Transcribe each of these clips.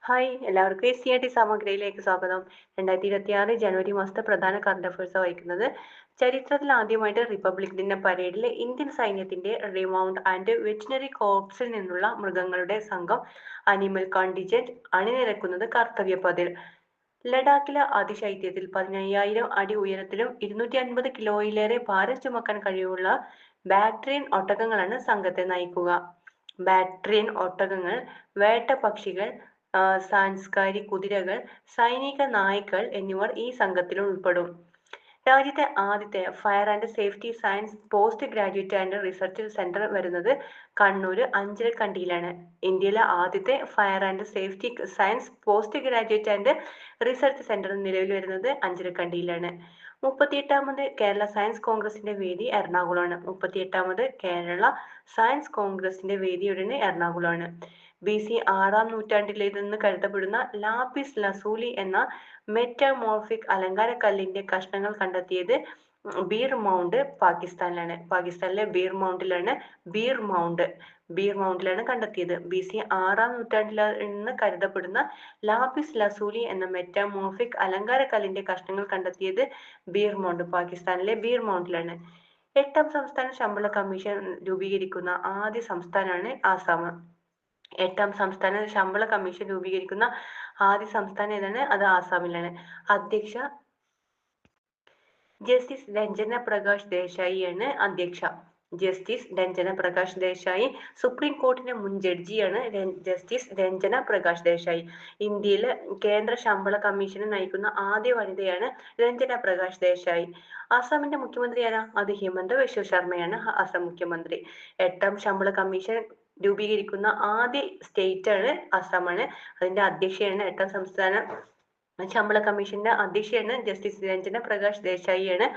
Hi എല്ലാവർക്കും SCRT സാമഗ്രിയിലേക്ക് സ്വാഗതം. 2026 ജനുവരി മാസത്തെ പ്രധാന കറണ്ട് അഫയേഴ്സ് വായിക്കുന്നത്. ചരിത്രത്തിൽ ആദ്യമായിട്ട് റിപ്പബ്ലിക് ദിന പരേഡിൽ ഇന്ത്യൻ സൈന്യത്തിന്റെ റിമൗണ്ട് ആൻഡ് വെറ്റിനറി കോർപ്സിൽ നിന്നുള്ള മൃഗങ്ങളുടെ സംഘം അനിമൽ കോണ്ടിജന്റ് അണിനിരക്കുന്നത് കർത്തവ്യപഥിൽ. ലഡാക്കിലെ അതിശൈത്യത്തിൽ 15,000 അടി ഉയരത്തിലും 250 കിലോയിലേറെ ഭാരം ചുമക്കാൻ കഴിവുള്ള ബാക്ട്രിയൻ ഒട്ടകങ്ങളാണ് സംഘത്തെ നയിക്കുക. ബാക്ട്രിയൻ ഒട്ടകങ്ങൾ വേട്ട പക്ഷികൾ, സാംസ്കാരിക കുതിരകൾ, സൈനിക നായ്ക്കൾ എന്നിവർ ഈ സംഘത്തിൽ ഉൾപ്പെടും. രാജ്യത്തെ ആദ്യത്തെ fire and safety science post graduate and research centre വരുന്നത് കണ്ണൂർ അഞ്ചരക്കണ്ടിയിലാണ്. ഇന്ത്യയിലെ ആദ്യത്തെ fire and safety science post graduate and research centre നിലവിൽ വരുന്നത് അഞ്ചരക്കണ്ടിയിലാണ്. 38ാമത് കേരള സയൻസ് കോൺഗ്രസിന്റെ വേദി എറണാകുളമാണ്. 38ാമത് കേരള സയൻസ് കോൺഗ്രസിന്റെ വേദി എറണാകുളമാണ്. BC 6ാം നൂറ്റാണ്ടിലേതെന്ന് കരുതപ്പെടുന്ന ലാപ്പിസ് ലസൂലി എന്ന മെറ്റമോർഫിക് അലങ്കാരക്കല്ലിന്റെ കഷ്ണങ്ങൾ കണ്ടെത്തിയത് ബീർ മൗണ്ട് പാകിസ്ഥാനിലാണ്. പാകിസ്ഥാനിലെ ബീർ മൗണ്ടിലാണ് കണ്ടെത്തിയത്. BC 6ാം നൂറ്റാണ്ടിലെന്ന് കരുതപ്പെടുന്ന ലാപ്പിസ് ലസൂലി എന്ന മെറ്റമോർഫിക് അലങ്കാരക്കല്ലിന്റെ കഷ്ണങ്ങൾ കണ്ടെത്തിയത് ബീർ മൗണ്ട്, പാകിസ്ഥാനിലെ ബീർ മൗണ്ടിലാണ്. 8ാം സംസ്ഥാന ശമ്പള കമ്മീഷൻ രൂപീകരിക്കുന്ന ആദ്യ സംസ്ഥാനമാണ് ആസാം. 8ാം സംസ്ഥാന ശമ്പള കമ്മീഷൻ രൂപീകരിക്കുന്ന ആദ്യ സംസ്ഥാനം ഏതാണ്? അത് ആസാമിലാണ്. അധ്യക്ഷ ജസ്റ്റിസ് രഞ്ജന പ്രകാശ് ദേശായിയാണ് അധ്യക്ഷ. ജസ്റ്റിസ് രഞ്ജന പ്രകാശ് ദേശായി. സുപ്രീം കോടതിയുടെ മുൻ ജഡ്ജിയാണ് ജസ്റ്റിസ് രഞ്ജന പ്രകാശ് ദേശായി. ഇന്ത്യയിലെ കേന്ദ്ര ശമ്പള കമ്മീഷനെ നയിക്കുന്ന ആദ്യ വനിതയാണ് രഞ്ജന പ്രകാശ് ദേശായി. ആസാമിന്റെ മുഖ്യമന്ത്രി ആരാ? അത് ഹിമന്ത ബിശ്വ ശർമ്മയാണ് ആസാം മുഖ്യമന്ത്രി. 8ാം ശമ്പള കമ്മീഷൻ രൂപീകരിക്കുന്ന ആദ്യ സ്റ്റേറ്റ് ആണ് ആസാമാണ്. അതിന്റെ അധ്യക്ഷയാണ് 8ാം സംസ്ഥാന ശമ്പള കമ്മീഷന്റെ അധ്യക്ഷയാണ് ജസ്റ്റിസ് രഞ്ജന പ്രകാശ് ദേശായിയാണ്.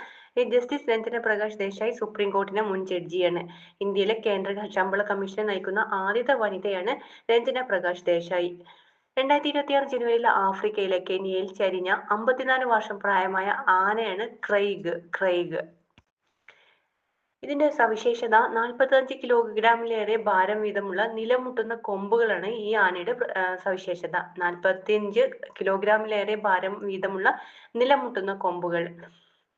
ജസ്റ്റിസ് രഞ്ജന പ്രകാശ് ദേശായി സുപ്രീം കോടതിയുടെ മുൻ ജഡ്ജിയാണ്. ഇന്ത്യയിലെ കേന്ദ്ര ശമ്പള കമ്മീഷനെ നയിക്കുന്ന ആദ്യത്തെ വനിതയാണ് രഞ്ജന പ്രകാശ് ദേശായി. 2026 ജനുവരിയിൽ ആഫ്രിക്കയിലെ കെനിയയിൽ ചരിഞ്ഞ 54 വർഷം പ്രായമായ ആനയാണ് ക്രെയ്ഗ്. ഇതിന്റെ സവിശേഷത 45 കിലോഗ്രാമിലേറെ ഭാരം വീതമുള്ള നിലമുട്ടുന്ന കൊമ്പുകളാണ് ഈ ആനയുടെ സവിശേഷത. 45 കിലോഗ്രാമിലേറെ ഭാരം വീതമുള്ള നിലമുട്ടുന്ന കൊമ്പുകൾ.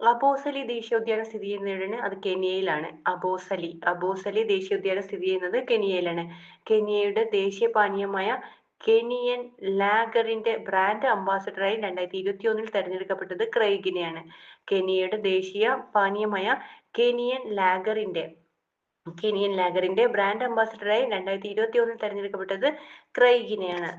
അബോസലി ദേശീയോദ്യാനം സ്ഥിതി ചെയ്യുന്നത് അത് കെനിയയിലാണ്. അബോസലി ദേശീയോദ്യാനം സ്ഥിതി ചെയ്യുന്നത് കെനിയയിലാണ്. കെനിയയുടെ ദേശീയ പാനീയമായ കെനിയൻ ലാഗറിന്റെ ബ്രാൻഡ് അംബാസഡറായി 2021 തെരഞ്ഞെടുക്കപ്പെട്ടത് ക്രെയ്ഗിനെയാണ്. കെനിയയുടെ ദേശീയ പാനീയമായ കെനിയൻ ലാഗറിന്റെ ബ്രാൻഡ് അംബാസഡറായി 2021 തെരഞ്ഞെടുക്കപ്പെട്ടത് ക്രെയ്ഗിനെയാണ്.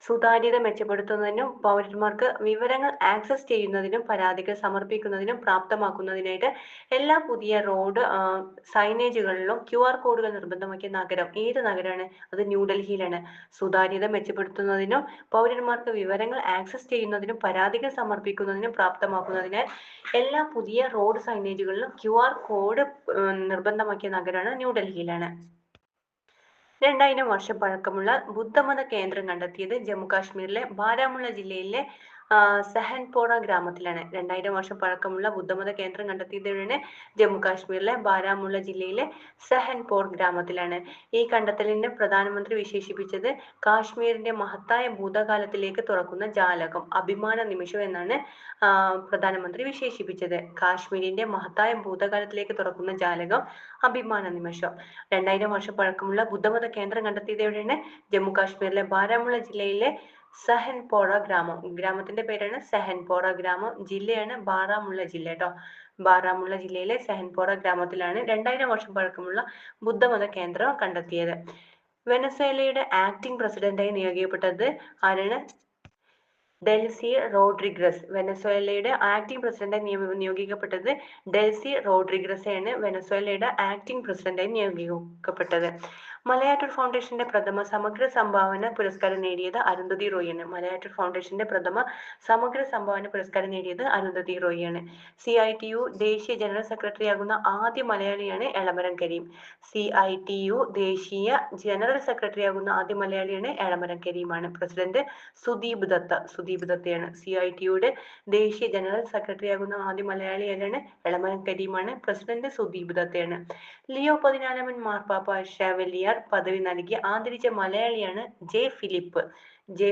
സുതാര്യത മെച്ചപ്പെടുത്തുന്നതിനും പൗരന്മാർക്ക് വിവരങ്ങൾ ആക്സസ് ചെയ്യുന്നതിനും പരാതികൾ സമർപ്പിക്കുന്നതിനും പ്രാപ്തമാക്കുന്നതിനായിട്ട് എല്ലാ പുതിയ റോഡ് സൈനേജുകളിലും QR കോഡുകൾ നിർബന്ധമാക്കിയ നഗരം ഏത് നഗരമാണ്? അത് ന്യൂഡൽഹിയിലാണ്. സുതാര്യത മെച്ചപ്പെടുത്തുന്നതിനും പൗരന്മാർക്ക് വിവരങ്ങൾ ആക്സസ് ചെയ്യുന്നതിനും പരാതികൾ സമർപ്പിക്കുന്നതിനും പ്രാപ്തമാക്കുന്നതിനായി എല്ലാ പുതിയ റോഡ് സൈനേജുകളിലും QR കോഡ് നിർബന്ധമാക്കിയ നഗരമാണ് ന്യൂഡൽഹിയിലാണ്. 2000 വർഷം പഴക്കമുള്ള ബുദ്ധമത കേന്ദ്രം കണ്ടെത്തിയത് ജമ്മു കാശ്മീരിലെ ബാരാമുള്ള ജില്ലയിലെ സഹൻപോറ ഗ്രാമത്തിലാണ്. 2000 വർഷം പഴക്കമുള്ള ബുദ്ധമത കേന്ദ്രം കണ്ടെത്തിയത് ജമ്മു കാശ്മീരിലെ ബാരാമുള്ള ജില്ലയിലെ സഹൻപോർ ഗ്രാമത്തിലാണ്. ഈ കണ്ടെത്തലിനെ പ്രധാനമന്ത്രി വിശേഷിപ്പിച്ചത് കാശ്മീരിന്റെ മഹത്തായ ഭൂതകാലത്തിലേക്ക് തുറക്കുന്ന ജാലകം, അഭിമാന നിമിഷം എന്നാണ് പ്രധാനമന്ത്രി വിശേഷിപ്പിച്ചത്. കാശ്മീരിന്റെ മഹത്തായ ഭൂതകാലത്തിലേക്ക് തുറക്കുന്ന ജാലകം, അഭിമാന നിമിഷം. 2000 വർഷം പഴക്കമുള്ള ബുദ്ധമത കേന്ദ്രം കണ്ടെത്തിയത് എവിടെയാണ്? ജമ്മു കാശ്മീരിലെ ബാരാമുള്ള ജില്ലയിലെ സഹൻപോറ ഗ്രാമം. ഗ്രാമത്തിന്റെ പേരാണ് സഹൻപോറ ഗ്രാമം. ജില്ലയാണ് ബാരാമുള്ള ജില്ല കേട്ടോ. ബാരാമുള്ള ജില്ലയിലെ സഹൻപോറ ഗ്രാമത്തിലാണ് 2000 വർഷം പഴക്കമുള്ള ബുദ്ധമത കേന്ദ്രം കണ്ടെത്തിയത്. വെനസ്വേലയുടെ ആക്ടിംഗ് പ്രസിഡന്റായി നിയോഗിക്കപ്പെട്ടത് ആരാണ്? Delcy Rodriguez. വെനസ്വേലയുടെ ആക്ടിംഗ് പ്രസിഡന്റായി നിയോഗിക്കപ്പെട്ടത് ഡെൽസി റോഡ്രിഗസാണ് വെനസ്വേലയുടെ ആക്ടിംഗ് പ്രസിഡന്റായി നിയോഗിക്കപ്പെട്ടത്. മലയാറ്റൂർ ഫൗണ്ടേഷന്റെ പ്രഥമ സമഗ്ര സംഭാവന പുരസ്കാരം നേടിയത് അരുന്ധതി റോയിയാണ്. മലയാറ്റൂർ ഫൗണ്ടേഷന്റെ പ്രഥമ സമഗ്ര സംഭാവന പുരസ്കാരം നേടിയത് അരുന്ധതി റോയിയാണ്. CITU ദേശീയ ജനറൽ സെക്രട്ടറി ആകുന്ന ആദ്യ മലയാളിയാണ് എളമരം കരീം. CITU ദേശീയ ജനറൽ സെക്രട്ടറി ആകുന്ന ആദ്യ മലയാളിയാണ് എളമരം കരീമാണ്. പ്രസിഡന്റ് സുദീപ് ദത്ത സുദീപ് ദത്തയാണ്. CITയുടെ ദേശീയ ജനറൽ സെക്രട്ടറി ആകുന്ന ആദ്യ മലയാളി ആരാണ്? എളമരം കരീമാണ്. പ്രസിഡന്റ് സുദീപ് ദത്തയാണ്. ലിയോ 14 മാർപ്പാപ്പ ഷെവലിയർ പദവി നൽകി ആദരിച്ച മലയാളിയാണ് ഫിലിപ്പ്.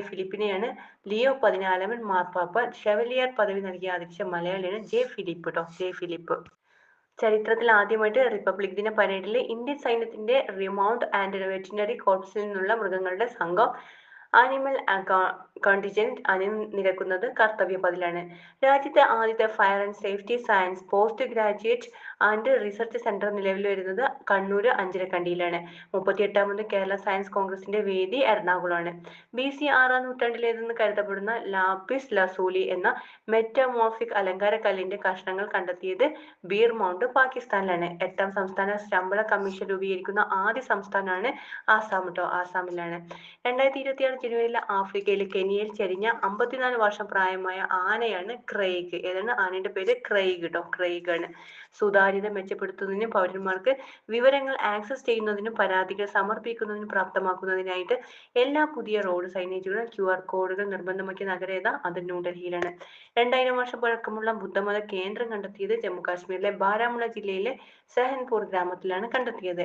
ഫിലിപ്പിനെയാണ് ലിയോ 14 മാർപ്പാപ്പ ഷെവലിയർ പദവി നൽകി ആദരിച്ച മലയാളിയാണ് ഫിലിപ്പ് കേട്ടോ. ഫിലിപ്പ്. ചരിത്രത്തിൽ ആദ്യമായിട്ട് റിപ്പബ്ലിക് ദിന പരേഡിൽ ഇന്ത്യൻ സൈന്യത്തിന്റെ റിമൗണ്ട് ആൻഡ് വെറ്റിനറി കോർപ്സിൽ നിന്നുള്ള മൃഗങ്ങളുടെ സംഘം ആനിമൽ കോണ്ടിജന്റ് അണിനിരക്കുന്നത് കർത്തവ്യപഥിലാണ്. രാജ്യത്തെ ആദ്യത്തെ fire and safety science post graduate and research centre നിലവിൽ വരുന്നത് കണ്ണൂർ അഞ്ചരക്കണ്ടിയിലാണ്. 38ാമത് കേരള സയൻസ് കോൺഗ്രസിന്റെ വേദി എറണാകുളമാണ്. BC 6ാം നൂറ്റാണ്ടിലേതെന്ന് കരുതപ്പെടുന്ന ലാപ്പിസ് ലസൂലി എന്ന മെറ്റമോർഫിക് അലങ്കാര കല്ലിന്റെ കഷ്ണങ്ങൾ കണ്ടെത്തിയത് ബീർ മൗണ്ട് പാകിസ്ഥാനിലാണ്. 8ാം സംസ്ഥാന ശമ്പള കമ്മീഷൻ രൂപീകരിക്കുന്ന ആദ്യ സംസ്ഥാനമാണ് ആസാം കേട്ടോ. ആസാമിലാണ്. 2026 ജനുവരിയിൽ ആഫ്രിക്കയിലെ കെനിയയിൽ ചെരിഞ്ഞ 54 വർഷം പ്രായമായ ആനയാണ് ക്രെയ്ഗ്. ഏതാണ് ആനയുടെ പേര്? ക്രെയ്ഗ് കേട്ടോ. ക്രെയ്ഗ് ആണ്. സുതാര്യത മെച്ചപ്പെടുത്തുന്നതിനും പൗരന്മാർക്ക് വിവരങ്ങൾ ആക്സസ് ചെയ്യുന്നതിനും പരാതികൾ സമർപ്പിക്കുന്നതിനും പ്രാപ്തമാക്കുന്നതിനായിട്ട് എല്ലാ പുതിയ റോഡ് സൈനേജുകളും QR കോഡുകൾ നിർബന്ധമാക്കിയ നഗരം ഏതാ? അത് ന്യൂഡൽഹിയിലാണ്. 2000 വർഷം പഴക്കമുള്ള ബുദ്ധമത കേന്ദ്രം കണ്ടെത്തിയത് ജമ്മു കാശ്മീരിലെ ബാരാമുള്ള ജില്ലയിലെ സെഹൻപൂർ ഗ്രാമത്തിലാണ് കണ്ടെത്തിയത്.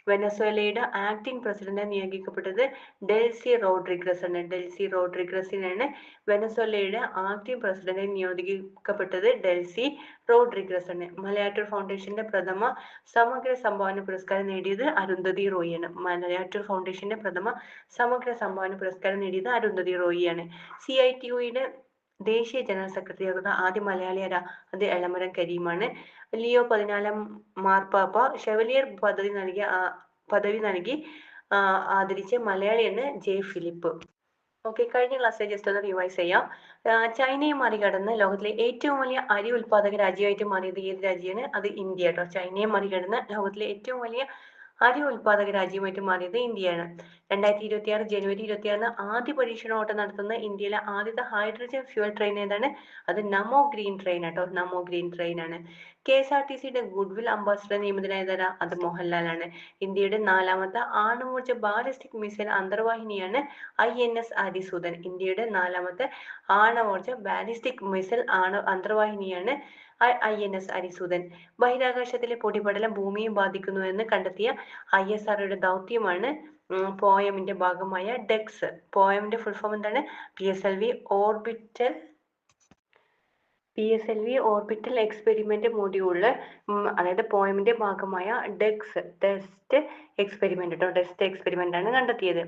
വെനസ്വേലയുടെ ആക്ടിംഗ് പ്രസിഡന്റായി നിയോഗിക്കപ്പെട്ടത് ഡെൽസി റോഡ്രിഗസ് ആണ്. ഡെൽസി റോഡ്രിഗസിനാണ് വെനസ്വേലയുടെ ആക്ടിംഗ് പ്രസിഡന്റായി നിയോഗിക്കപ്പെട്ടത്. ഡെൽസി റോഡ്രിഗസ് ആണ്. മലയാറ്റൂർ ഫൗണ്ടേഷന്റെ പ്രഥമ സമഗ്ര സംഭാവന പുരസ്കാരം നേടിയത് അരുന്ധതി റോയിയാണ്. മലയാറ്റൂർ ഫൗണ്ടേഷന്റെ പ്രഥമ സമഗ്ര സംഭാവന പുരസ്കാരം നേടിയത് അരുന്ധതി റോയിയാണ്. CITUയുടെ ദേശീയ ജനറൽ സെക്രട്ടറി ആകുന്ന ആദ്യ മലയാളി ആരാ? അത് എളമരം കരീമാണ്. ലിയോ 14 മാർപ്പാപ്പ ഷെവലിയർ പദവി നൽകി ആദരിച്ച മലയാളിയാണ് ഫിലിപ്പ്. ഓക്കെ, കഴിഞ്ഞ ക്ലാസ്സിൽ ജസ്റ്റ് ഒന്ന് റിവൈസ് ചെയ്യാം. ചൈനയെ മറികടന്ന് ലോകത്തിലെ ഏറ്റവും വലിയ അരി ഉൽപാദക രാജ്യമായിട്ട് മാറിയത് ഏത് രാജ്യമാണ്? അത് ഇന്ത്യ കേട്ടോ. ചൈനയെ മറികടന്ന് ലോകത്തിലെ ഏറ്റവും വലിയ അരി ഉൽപാദക രാജ്യമായിട്ട് മാറിയത് ഇന്ത്യയാണ്. 2026 ജനുവരി 26 ആദ്യ പരീക്ഷണോട്ടം നടത്തുന്ന ഇന്ത്യയിലെ ആദ്യത്തെ ഹൈഡ്രജൻ ഫ്യൂൽ ട്രെയിൻ ഏതാണ്? അത് നമോ ഗ്രീൻ ട്രെയിൻ കേട്ടോ. നമോ ഗ്രീൻ ട്രെയിൻ ആണ്. KSRTCയുടെ ഗുഡ്വിൽ അംബാസിഡർ നിയമിതനായതാരാ? അത് മോഹൻലാലാണ്. ഇന്ത്യയുടെ 4ാമത്തെ ആണവോർജ ബാലിസ്റ്റിക് മിസൈൽ അന്തർവാഹിനിയാണ് INS അരിസുധൻ. ഇന്ത്യയുടെ 4ാമത്തെ ആണവോർജ ബാലിസ്റ്റിക് മിസൈൽ അന്തർവാഹിനിയാണ് INS അരിസുധൻ. ബഹിരാകാശത്തിലെ പൊടിപടലം ഭൂമിയെ ബാധിക്കുന്നുവെന്ന് കണ്ടെത്തിയ ISROയുടെ ദൗത്യമാണ് പോയമിന്റെ ഭാഗമായ ഡെക്സ്. പോയമിന്റെ ഫുൾ ഫോം എന്താണ്? PSLV ഓർബിറ്റൽ എക്സ്പെരിമെന്റ് മൊഡ്യൂള്, അതായത് പോയമിന്റെ ഭാഗമായ ടെസ്റ്റ് എക്സ്പെരിമെന്റ് ആണ് കണ്ടെത്തിയത്.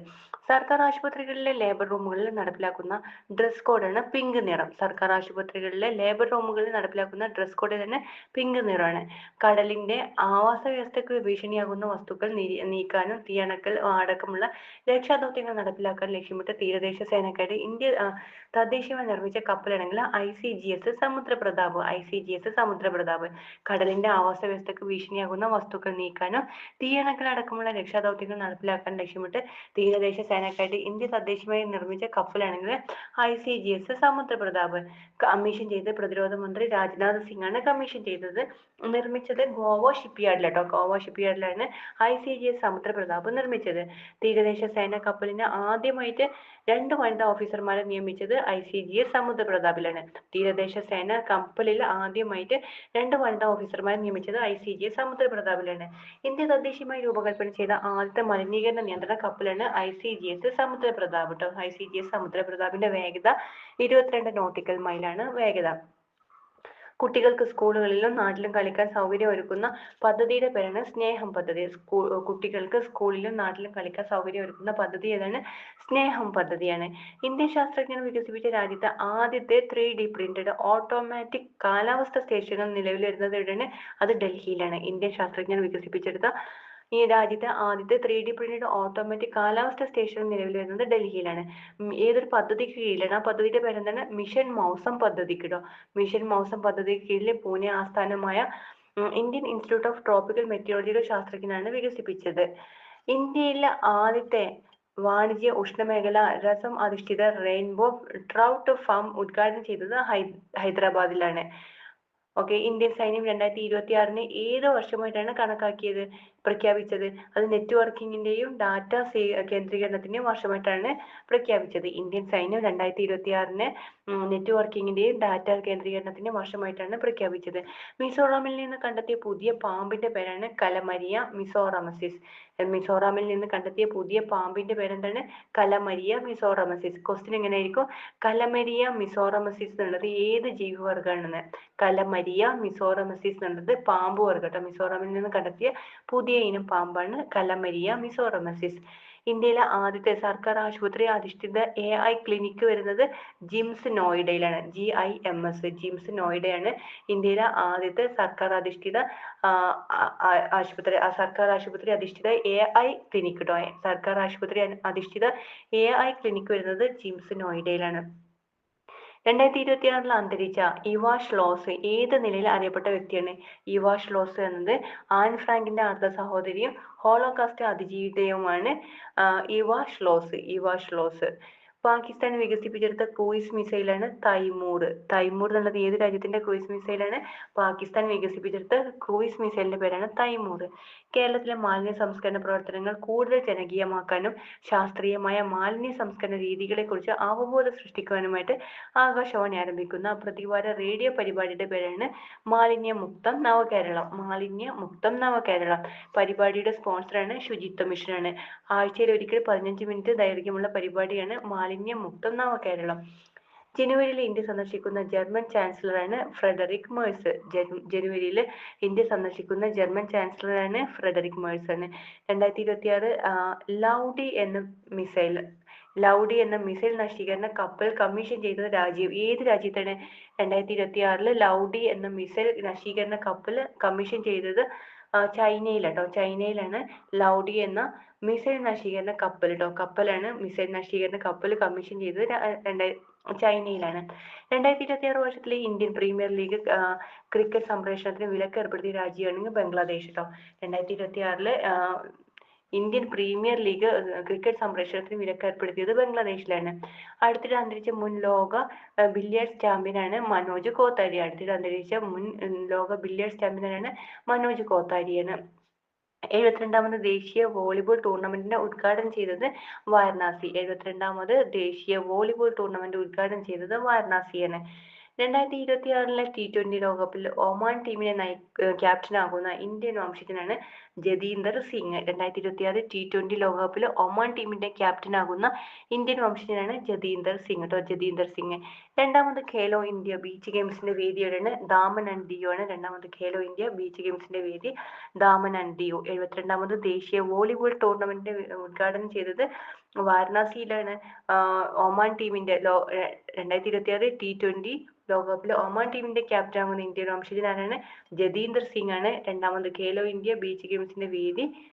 സർക്കാർ ആശുപത്രികളിലെ ലേബർ റൂമുകളിൽ നടപ്പിലാക്കുന്ന ഡ്രസ് കോഡാണ് പിങ്ക് നിറം. സർക്കാർ ആശുപത്രികളിലെ ലേബർ റൂമുകളിൽ നടപ്പിലാക്കുന്ന ഡ്രസ് കോഡ് തന്നെ പിങ്ക് നിറമാണ്. കടലിന്റെ ആവാസ വ്യവസ്ഥയ്ക്ക് ഭീഷണിയാകുന്ന വസ്തുക്കൾ നീക്കാനും തീയണക്കൽ അടക്കമുള്ള രക്ഷാദൗത്യങ്ങൾ നടപ്പിലാക്കാൻ ലക്ഷ്യമിട്ട് തീരദേശ സേനക്കാരുടെ ഇന്ത്യ തദ്ദേശീയമായി നിർമ്മിച്ച കപ്പലാണെങ്കിൽ ICGS സമുദ്രപ്രതാപ്. കടലിന്റെ ആവാസ വ്യവസ്ഥയ്ക്ക് ഭീഷണിയാകുന്ന വസ്തുക്കൾ നീക്കാനും തീയണക്കൽ അടക്കമുള്ള രക്ഷാദൗത്യങ്ങൾ നടപ്പിലാക്കാൻ ലക്ഷ്യമിട്ട് തീരദേശ സേനക്കാരുടെ ഇന്ത്യ തദ്ദേശീയമായി നിർമ്മിച്ച കപ്പലാണെങ്കിൽ ICGS സമുദ്രപ്രതാപ്. കമ്മീഷൻ ചെയ്ത് പ്രതിരോധ മന്ത്രി രാജ്നാഥ് സിംഗ് ആണ് കമ്മീഷൻ ചെയ്തത്. നിർമ്മിച്ചത് ഗോവ ഷിപ്പ്യാർഡിലാട്ടോ. ഗോവ ഷിപ്പ്യാർഡിലാണ് ICGS സമുദ്രപ്രതാപ് നിർമ്മിച്ചത്. തീരദേശ സേന കപ്പലിന് ആദ്യമായിട്ട് 2 വനിതാ ഓഫീസർമാരെ നിയമിച്ചത് ICGS സമുദ്രപ്രതാപിലാണ്. തീരദേശ സേന കപ്പലിൽ ആദ്യമായിട്ട് 2 വനിതാ ഓഫീസർമാരെ നിയമിച്ചത് ICGS സമുദ്രപ്രതാപിലാണ്. ഇന്ത്യ തദ്ദേശീയമായി രൂപകൽപ്പന ചെയ്ത ആദ്യത്തെ മലിനീകരണ നിയന്ത്രണ കപ്പലാണ് ICGS സമുദ്രപ്രതാപ് കേട്ടോ. ICGS സമുദ്രപ്രതാപിന്റെ വേഗത 22 നോട്ടിക്കൽ മൈലാണ് വേഗത. കുട്ടികൾക്ക് സ്കൂളുകളിലും നാട്ടിലും കളിക്കാൻ സൗകര്യം ഒരുക്കുന്ന പദ്ധതിയുടെ പേരാണ് സ്നേഹം പദ്ധതി. കുട്ടികൾക്ക് സ്കൂളിലും നാട്ടിലും കളിക്കാൻ സൗകര്യം ഒരുക്കുന്ന പദ്ധതി ഏതാണ്? സ്നേഹം പദ്ധതിയാണ്. ഇന്ത്യൻ ശാസ്ത്രജ്ഞർ വികസിപ്പിച്ച രാജ്യത്തെ ആദ്യത്തെ 3D പ്രിന്റഡ് ഓട്ടോമാറ്റിക് കാലാവസ്ഥ സ്റ്റേഷനുകൾ നിലവിൽ വരുന്നത് എവിടെയാണ്? അത് ഡൽഹിയിലാണ്. ഇന്ത്യൻ ശാസ്ത്രജ്ഞർ വികസിപ്പിച്ചെടുത്ത ഈ രാജ്യത്തെ ആദ്യത്തെ 3D പ്രിന്റഡ് ഓട്ടോമാറ്റിക് കാലാവസ്ഥ സ്റ്റേഷൻ നിലവിൽ വരുന്നത് ഡൽഹിയിലാണ്. ഏതൊരു പദ്ധതിക്ക് കീഴിലാണ്? ആ പദ്ധതിയുടെ പേരെന്താണ്? മിഷൻ മൗസം പദ്ധതിക്ക് കേട്ടോ. മിഷൻ മൗസം പദ്ധതിക്ക് കീഴിൽ പൂനെ ആസ്ഥാനമായ ഇന്ത്യൻ ഇൻസ്റ്റിറ്റ്യൂട്ട് ഓഫ് ട്രോപ്പിക്കൽ മെറ്റീരിയോളജിയുടെ ശാസ്ത്രജ്ഞനാണ് വികസിപ്പിച്ചത്. ഇന്ത്യയിലെ ആദ്യത്തെ വാണിജ്യ ഉഷ്ണമേഖല രസം അധിഷ്ഠിത റെയിൻബോ ട്രൗട്ട് ഫാം ഉദ്ഘാടനം ചെയ്തത് ഹൈദരാബാദിലാണ്. ഓക്കെ, ഇന്ത്യൻ സൈന്യം 2026 ഏത് വർഷമായിട്ടാണ് കണക്കാക്കിയത്? പ്രഖ്യാപിച്ചത്? അത് നെറ്റ്വർക്കിംഗിന്റെയും ഡാറ്റ കേന്ദ്രീകരണത്തിന്റെയും വർഷമായിട്ടാണ് പ്രഖ്യാപിച്ചത്. ഇന്ത്യൻ സൈന്യം 2026 നെറ്റ്വർക്കിംഗിന്റെയും ഡാറ്റ കേന്ദ്രീകരണത്തിന്റെയും വർഷമായിട്ടാണ് പ്രഖ്യാപിച്ചത്. മിസോറാമിൽ നിന്ന് കണ്ടെത്തിയ പുതിയ പാമ്പിന്റെ പേരാണ് കലമരിയ മിസോറാമസിസ്. മിസോറാമിൽ നിന്ന് കണ്ടെത്തിയ പുതിയ പാമ്പിന്റെ പേരെന്താണ്? കലമരിയ മിസോറാമസിസ്. ക്വസ്റ്റ്യൻ എങ്ങനെയായിരിക്കും? കലമരിയ മിസോറാമസിസ് എന്നുള്ളത് ഏത് ജീവിവർഗ്ഗമാണെന്ന്. കലമരിയ മിസോറാമസിസ് എന്നുള്ളത് പാമ്പ് വർഗ്ഗം കേട്ടോ. മിസോറാമിൽ നിന്ന് കണ്ടെത്തിയ പുതിയ ഇനം പാമ്പാണ് കലമരിയ മിസോറാമസിസ്. ഇന്ത്യയിലെ ആദ്യത്തെ സർക്കാർ ആശുപത്രി അധിഷ്ഠിത AI ക്ലിനിക്ക് വരുന്നത് ജിംസ് നോയിഡയിലാണ്. GIMS ജിംസ് നോയിഡയാണ് ഇന്ത്യയിലെ ആദ്യത്തെ സർക്കാർ അധിഷ്ഠിത അധിഷ്ഠിത AI ക്ലിനിക്ക് കേട്ടോ. സർക്കാർ ആശുപത്രി അധിഷ്ഠിത AI ക്ലിനിക്ക് വരുന്നത് ജിംസ് നോയിഡയിലാണ്. 2026 അന്തരിച്ച ഇവ ഷ്ലോസ് ഏത് നിലയിൽ അറിയപ്പെട്ട വ്യക്തിയാണ്? ഇവ ഷ്ലോസ് എന്നത് ആൻ ഫ്രാങ്കിന്റെ അർദ്ധ സഹോദരിയും ഹോളോകാസ്റ്റ് അതിജീവിതയുമാണ് ഇവ ഷ്ലോസ്. പാകിസ്ഥാൻ വികസിപ്പിച്ചെടുത്ത ക്രൂയിസ് മിസൈലാണ് തൈമൂർ. തൈമൂർ എന്നുള്ളത് ഏത് രാജ്യത്തിന്റെ ക്രൂയിസ് മിസൈലാണ്? പാകിസ്ഥാൻ വികസിപ്പിച്ചെടുത്ത ക്രൂയിസ് മിസൈലിന്റെ പേരാണ് തൈമൂർ. കേരളത്തിലെ മാലിന്യ സംസ്കരണ പ്രവർത്തനങ്ങൾ കൂടുതൽ ജനകീയമാക്കാനും ശാസ്ത്രീയമായ മാലിന്യ സംസ്കരണ രീതികളെക്കുറിച്ച് അവബോധം സൃഷ്ടിക്കാനുമായിട്ട് ആകാശവാണി ആരംഭിക്കുന്ന പ്രതിവാര റേഡിയോ പരിപാടിയുടെ പേരാണ് മാലിന്യമുക്തം നവകേരളം. മാലിന്യമുക്തം നവകേരളം. പരിപാടിയുടെ സ്പോൺസറാണ് ശുചിത്വ മിഷനാണ്. ആഴ്ചയിൽ ഒരിക്കൽ 15 മിനിറ്റ് ദൈർഘ്യമുള്ള പരിപാടിയാണ് മാലിന്യമുക്തം നവകേരളം. ജനുവരിയിൽ ഇന്ത്യ സന്ദർശിക്കുന്ന ജർമ്മൻ ചാൻസലറാണ് ഫ്രെഡറിക് മേഴ്സ്. ജനുവരിയിൽ ഇന്ത്യ സന്ദർശിക്കുന്ന ജർമ്മൻ ചാൻസലറാണ് ഫ്രെഡറിക് മേഴ്സ് ആണ്. 2026 ലൗഡി എന്ന മിസൈൽ നശീകരണ കപ്പൽ കമ്മീഷൻ ചെയ്തത് രാജ്യം ഏത് രാജ്യത്താണ്? 2026 ലൗഡി എന്ന മിസൈൽ നശീകരണ കപ്പൽ കമ്മീഷൻ ചെയ്തത് ചൈനയിലാട്ടോ. ചൈനയിലാണ് ലൗഡി എന്ന മിസൈൽ നശീകരണ കപ്പൽ കേട്ടോ. കപ്പലാണ് മിസൈൽ നശീകരണ കപ്പൽ കമ്മീഷൻ ചെയ്തത് ചൈനയിലാണ്. 2026 വർഷത്തിലെ ഇന്ത്യൻ പ്രീമിയർ ലീഗ് ക്രിക്കറ്റ് സംപ്രേഷണത്തിന് വിലക്ക് ഏർപ്പെടുത്തിയ രാജ്യമാണെങ്കിൽ ബംഗ്ലാദേശ് കേട്ടോ. 2026 ഇന്ത്യൻ പ്രീമിയർ ലീഗ് ക്രിക്കറ്റ് സംപ്രേഷണത്തിന് വിലക്ക് ഏർപ്പെടുത്തിയത് ബംഗ്ലാദേശിലാണ്. അടുത്തിടെ അന്തരിച്ച മുൻ ലോക ബില്ലിയേഴ്സ് ചാമ്പ്യനാണ് മനോജ് കോത്താരി. മനോജ് കോത്താരിയാണ്. 72ാമത് ദേശീയ വോളിബോൾ ടൂർണമെന്റിന്റെ ഉദ്ഘാടനം ചെയ്തത് വാരണാസി. 72ാമത് ദേശീയ വോളിബോൾ ടൂർണമെന്റ് ഉദ്ഘാടനം ചെയ്തത് വാരണാസിയാണ്. 2026 T20 ലോകകപ്പിൽ ഒമാൻ ടീമിനെ ക്യാപ്റ്റനാകുന്ന ഇന്ത്യൻ വംശജനാണ് ജതീന്ദർ സിംഗ്. 2026 T20 ലോകകപ്പിൽ ഒമാൻ ടീമിന്റെ ക്യാപ്റ്റനാകുന്ന ഇന്ത്യൻ വംശജനാണ് ജതീന്ദർ സിംഗ് കേട്ടോ. ജതീന്ദർ സിംഗ്. രണ്ടാമത് ഖേലോ ഇന്ത്യ ബീച്ച് ഗെയിംസിന്റെ വേദി എവിടെയാണ്? ദാമൻ ആൻഡ് ദിയു ആണ്. രണ്ടാമത് ഖേലോ ഇന്ത്യ ബീച്ച് ഗെയിംസിന്റെ വേദി ദാമൻ ആൻഡ് ദിയു. 72ാമത് ദേശീയ വോളിബോൾ ടൂർണമെന്റ് ഉദ്ഘാടനം ചെയ്തത് വാരണാസിയിലാണ്. ഒമാൻ ടീമിന്റെ 2026 T20 ലോകകപ്പിൽ ഒമാൻ ടീമിന്റെ ക്യാപ്റ്റനാകുന്ന ഇന്ത്യൻ വംശജനാണ് ജതീന്ദർ സിംഗ് ആണ്. രണ്ടാമത് ഖേലോ ഇന്ത്യ ബീച്ച് ഗെയിംസിന്റെ വേദി